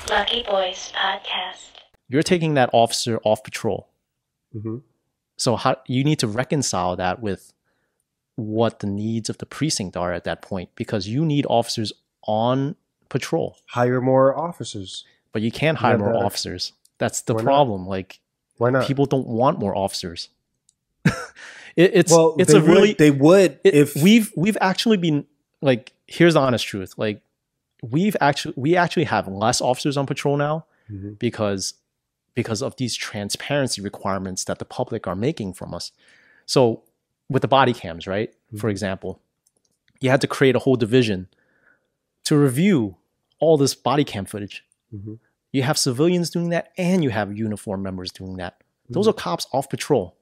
Lucky Boys Podcast. You're taking that officer off patrol. Mm-hmm. So how you need to reconcile that with what the needs of the precinct are at that point, because you need officers on patrol. Hire more officers. But you can't hire more officers. That's the problem. Like, why not? People don't want more officers. It's they would if we've actually been like, here's the honest truth. Like, we actually have less officers on patrol now because of these transparency requirements that the public are making from us. So with the body cams, right? For example, you had to create a whole division to review all this body cam footage. You have civilians doing that, and you have uniformed members doing that. Those are cops off patrol.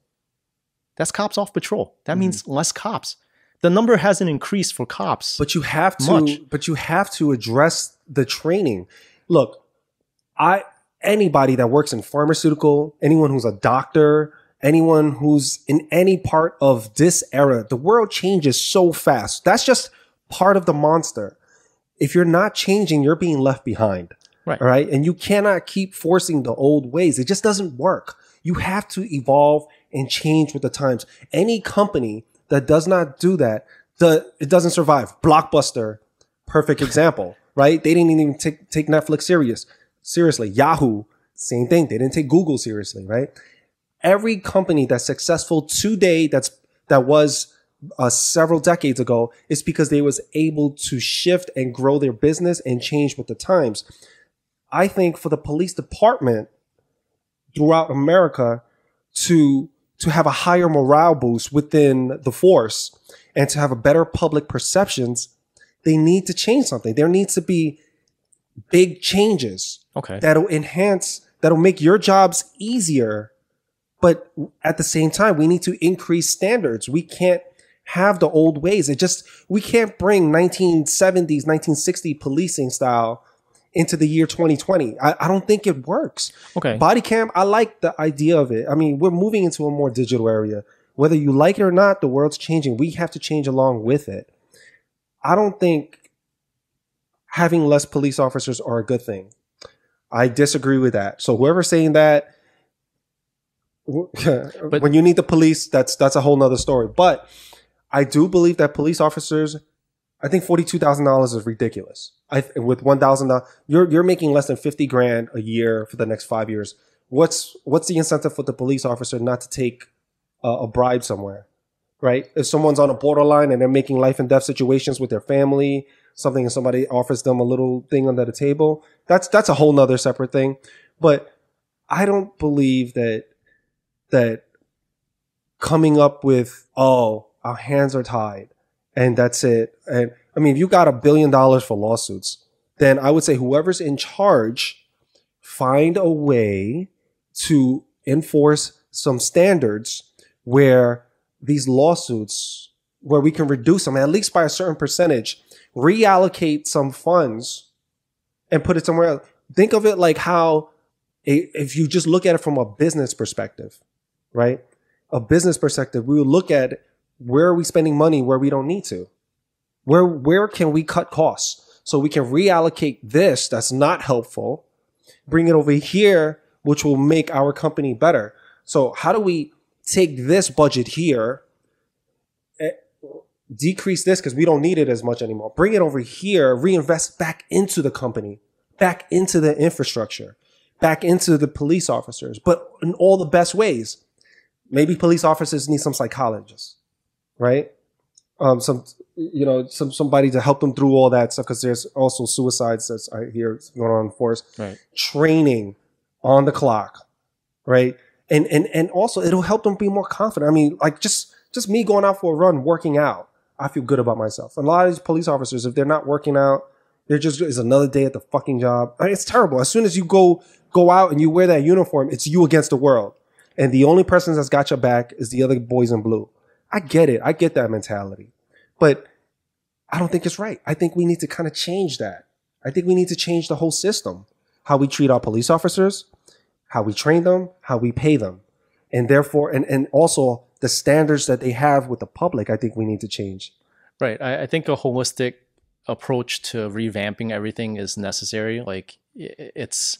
That's cops off patrol. That means less cops. The number hasn't increased for cops. But you have to address the training. Look, anybody that works in pharmaceutical, anyone who's a doctor, anyone who's in any part of this era, the world changes so fast. That's just part of the monster. If you're not changing, you're being left behind. Right. All right. And you cannot keep forcing the old ways. It just doesn't work. You have to evolve and change with the times. Any company that does not do that, it doesn't survive. Blockbuster, perfect example, right? They didn't even take Netflix seriously. Yahoo, same thing. They didn't take Google seriously, right? Every company that's successful today that was several decades ago is because they was able to shift and grow their business and change with the times. I think for the police department throughout America to have a higher morale boost within the force and to have a better public perceptions, they need to change something. There needs to be big changes that'll make your jobs easier. But at the same time, we need to increase standards. We can't have the old ways. We can't bring 1970s, 1960 policing style into the year 2020. I don't think it works. Okay. Body cam, I like the idea of it. I mean, we're moving into a more digital area. Whether you like it or not, the world's changing. We have to change along with it. I don't think having less police officers are a good thing. I disagree with that. So whoever's saying that, but when you need the police, that's a whole nother story. But I do believe that police officers, I think $42,000 is ridiculous. With $1,000, you're making less than $50,000 a year for the next 5 years. What's the incentive for the police officer not to take a bribe somewhere, right? If someone's on a borderline and they're making life and death situations with their family, and somebody offers them a little thing under the table, that's a whole nother separate thing. But I don't believe that coming up with, our hands are tied and that's it. And I mean, if you got $1 billion for lawsuits, then I would say whoever's in charge, find a way to enforce some standards where these lawsuits, where we can reduce them, at least by a certain percentage, reallocate some funds and put it somewhere else. Think of it like how, if you just look at it from a business perspective, right? A business perspective, we would look at where are we spending money where we don't need to? Where can we cut costs so we can reallocate this that's not helpful, bring it over here, which will make our company better. So how do we take this budget here, decrease this because we don't need it as much anymore, bring it over here, reinvest back into the company, back into the infrastructure, back into the police officers, but in all the best ways. Maybe police officers need some psychologists, right? Somebody to help them through all that stuff, because there's also suicides that's I hear going on in force. Right. Training on the clock, right? And also it'll help them be more confident. I mean, like just me going out for a run, working out, I feel good about myself. And a lot of these police officers, if they're not working out, they're just, it's another day at the fucking job. I mean, it's terrible. As soon as you go out and you wear that uniform, it's you against the world. And the only person that's got your back is the other boys in blue. I get it. I get that mentality. But I don't think it's right. I think we need to kind of change that. I think we need to change the whole system. How we treat our police officers, how we train them, how we pay them. And therefore, and also the standards that they have with the public, I think we need to change. Right. I think a holistic approach to revamping everything is necessary. Like it's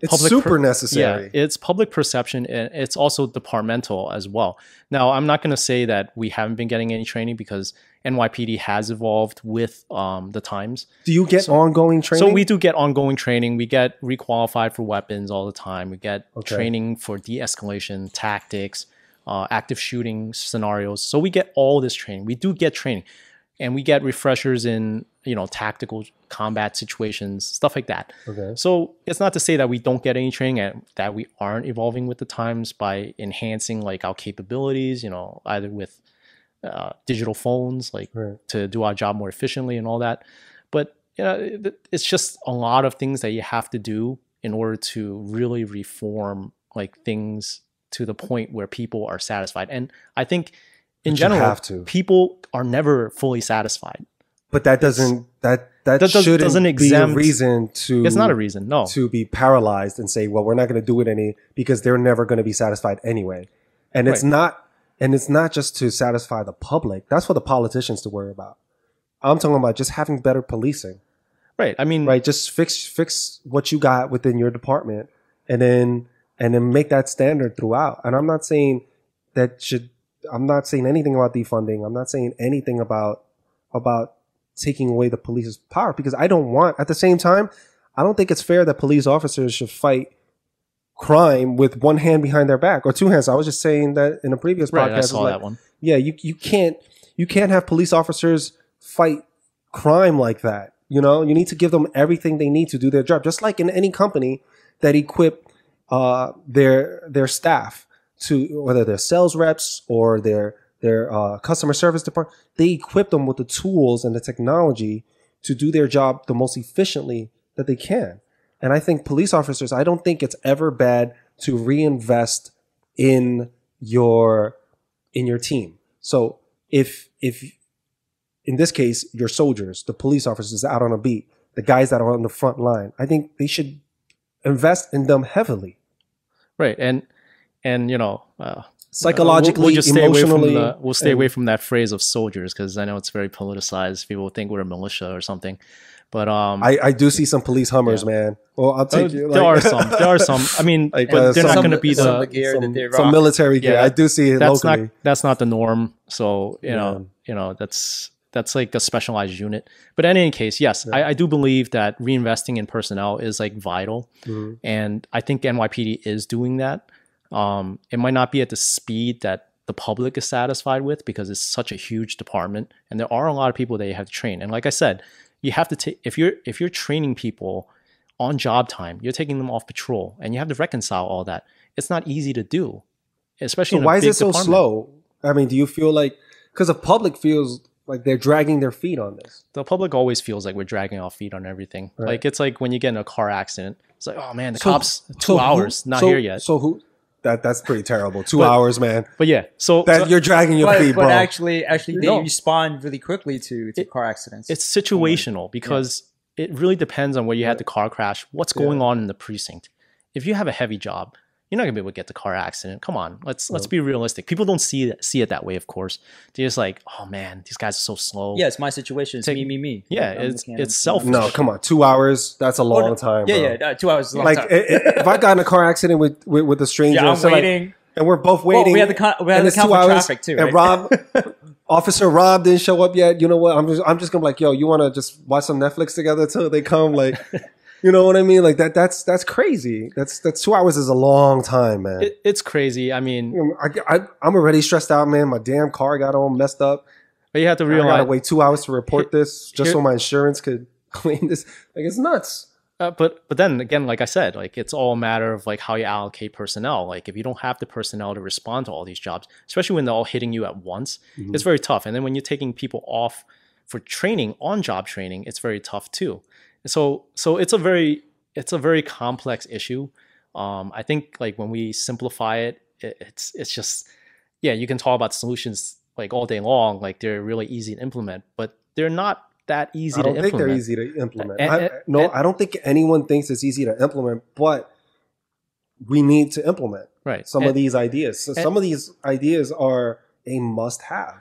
It's super necessary. Yeah, it's public perception, and it's also departmental as well. Now, I'm not going to say that we haven't been getting any training because NYPD has evolved with the times. Do you get ongoing training? So we do get ongoing training. We get requalified for weapons all the time. We get training for de-escalation tactics, active shooting scenarios. So we get all this training. We do get training, and we get refreshers in tactical combat situations, stuff like that. Okay. So it's not to say that we don't get any training and that we aren't evolving with the times by enhancing like our capabilities, either with digital phones, like to do our job more efficiently and all that. But it's just a lot of things that you have to do in order to really reform like things to the point where people are satisfied. And I think in general, people are never fully satisfied. But that doesn't shouldn't be a reason to. It's not a reason, no. To be paralyzed and say, well, we're not going to do it because they're never going to be satisfied anyway. And it's not just to satisfy the public. That's for the politicians to worry about. I'm talking about just having better policing. Right. I mean, just fix what you got within your department, and then make that standard throughout. And I'm not saying I'm not saying anything about defunding. I'm not saying anything about taking away the police's power, because at the same time, I don't think it's fair that police officers should fight crime with one hand behind their back or two hands. I was just saying that in a previous podcast. I saw that one. Yeah, you can't have police officers fight crime like that. You need to give them everything they need to do their job. Just like in any company that equip their staff to, whether they're sales reps or their customer service department, they equip them with the tools and the technology to do their job the most efficiently that they can. And I think police officers, I don't think it's ever bad to reinvest in your team. So if in this case, your soldiers, the police officers out on a beat, the guys that are on the front line, I think they should invest in them heavily. Right. And psychologically, we'll just stay emotionally, we'll stay away from that phrase of soldiers, because I know it's very politicized. People think we're a militia or something. But I do see some police Hummers, man. Well, I'll take you. There are some. I mean, but they're not going to be the gear that they rock. Some military gear. I do see it locally. That's not the norm. So that's like a specialized unit. But in any case, yes, I do believe that reinvesting in personnel is like vital, and I think NYPD is doing that. It might not be at the speed that the public is satisfied with, because it's such a huge department, and there are a lot of people that you have to train. And like I said, you have to take, if you're training people on job time, you're taking them off patrol, and you have to reconcile all that. It's not easy to do, especially. So why is it so slow? I mean, do you feel like, because the public feels like they're dragging their feet on this? The public always feels like we're dragging our feet on everything. Right. Like it's like when you get in a car accident, it's like, oh man, the cops 2 hours not here yet. So who? That's pretty terrible. 2 hours, man. But yeah, so you're dragging your feet, bro. But actually, they respond really quickly to car accidents. It's situational, because it really depends on where you had the car crash, what's going on in the precinct. If you have a heavy job, you're not gonna be able to get the car accident. Come on, let's be realistic. People don't see it that way, of course. They're just like, oh man, these guys are so slow. Yeah, it's my situation. It's me. Yeah, it's selfish. No, come on, 2 hours. That's a long time. Bro. Yeah, 2 hours is a long time. If I got in a car accident with a stranger, I'm waiting, and we're both waiting. We had the count for traffic too, right? And Officer Rob didn't show up yet. You know what? I'm just gonna be like, yo, you want to just watch some Netflix together till they come? Like. You know what I mean? Like that's crazy. That's 2 hours is a long time, man. It's crazy. I mean, I'm already stressed out, man. My damn car got all messed up. But you have to realize, I gotta wait 2 hours to report this just so my insurance could clean this. Like it's nuts. But then again, like I said, like it's all a matter of like how you allocate personnel. Like if you don't have the personnel to respond to all these jobs, especially when they're all hitting you at once, it's very tough. And then when you're taking people off for training, on job training, it's very tough too. So it's a very complex issue. I think like when we simplify it, it's just, yeah, you can talk about solutions like all day long, like they're really easy to implement, but they're not that easy to implement. I don't think they're easy to implement. I don't think anyone thinks it's easy to implement, but we need to implement some of these ideas. So some of these ideas are a must-have.